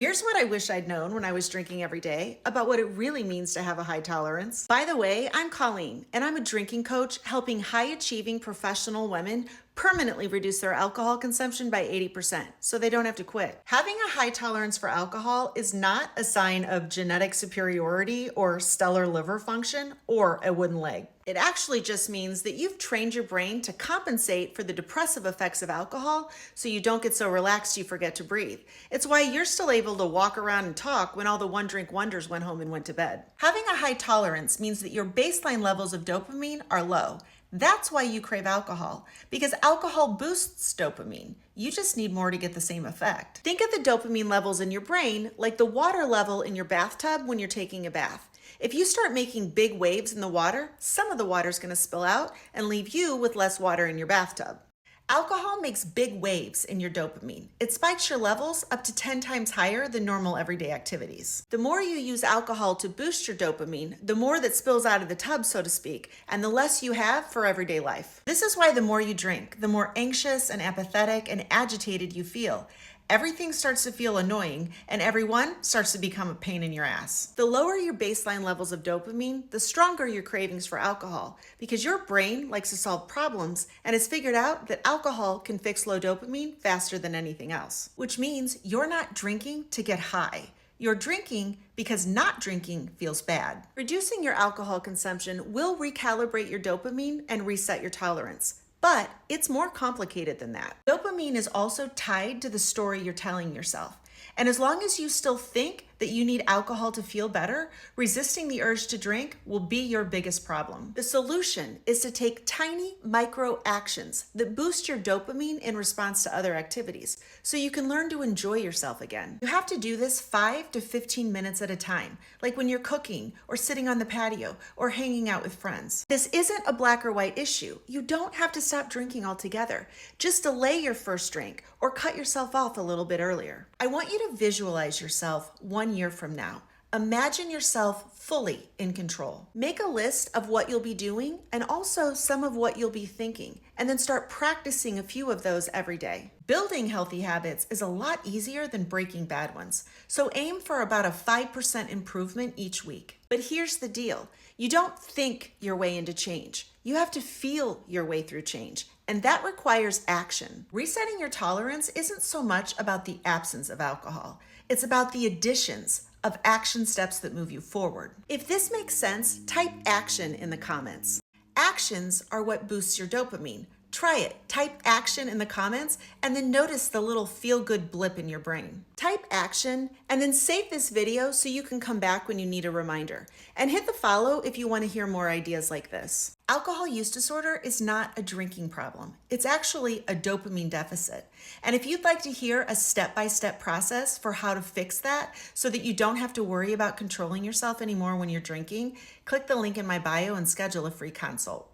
Here's what I wish I'd known when I was drinking every day about what it really means to have a high tolerance. By the way, I'm Colleen, and I'm a drinking coach helping high achieving professional women permanently reduce their alcohol consumption by 80% so they don't have to quit. Having a high tolerance for alcohol is not a sign of genetic superiority or stellar liver function or a wooden leg. It actually just means that you've trained your brain to compensate for the depressive effects of alcohol so you don't get so relaxed you forget to breathe. It's why you're still able to walk around and talk when all the one drink wonders went home and went to bed. Having a high tolerance means that your baseline levels of dopamine are low. That's why you crave alcohol, because alcohol boosts dopamine. You just need more to get the same effect. Think of the dopamine levels in your brain like the water level in your bathtub when you're taking a bath. If you start making big waves in the water, some of the water is going to spill out and leave you with less water in your bathtub. Alcohol makes big waves in your dopamine. It spikes your levels up to 10 times higher than normal everyday activities. The more you use alcohol to boost your dopamine, the more that spills out of the tub, so to speak, and the less you have for everyday life. This is why the more you drink, the more anxious and apathetic and agitated you feel. Everything starts to feel annoying, and everyone starts to become a pain in your ass. The lower your baseline levels of dopamine, the stronger your cravings for alcohol, because your brain likes to solve problems and has figured out that alcohol can fix low dopamine faster than anything else. Which means you're not drinking to get high. You're drinking because not drinking feels bad. Reducing your alcohol consumption will recalibrate your dopamine and reset your tolerance. But it's more complicated than that. Dopamine is also tied to the story you're telling yourself. And as long as you still think that you need alcohol to feel better, resisting the urge to drink will be your biggest problem. The solution is to take tiny micro actions that boost your dopamine in response to other activities, so you can learn to enjoy yourself again. You have to do this 5 to 15 minutes at a time, like when you're cooking or sitting on the patio or hanging out with friends. This isn't a black or white issue. You don't have to stop drinking altogether. Just delay your first drink or cut yourself off a little bit earlier. I want you to visualize yourself 1 year from now. Imagine yourself fully in control. Make a list of what you'll be doing and also some of what you'll be thinking, and then start practicing a few of those every day. Building healthy habits is a lot easier than breaking bad ones, so aim for about a 5% improvement each week. But here's the deal. You don't think your way into change. You have to feel your way through change, and that requires action. Resetting your tolerance isn't so much about the absence of alcohol. It's about the additions of action steps that move you forward. If this makes sense, type action in the comments. Actions are what boosts your dopamine. Try it. Type action in the comments and then notice the little feel-good blip in your brain. Type action and then save this video so you can come back when you need a reminder. And hit the follow if you want to hear more ideas like this. Alcohol use disorder is not a drinking problem. It's actually a dopamine deficit. And if you'd like to hear a step-by-step process for how to fix that so that you don't have to worry about controlling yourself anymore when you're drinking, click the link in my bio and schedule a free consult.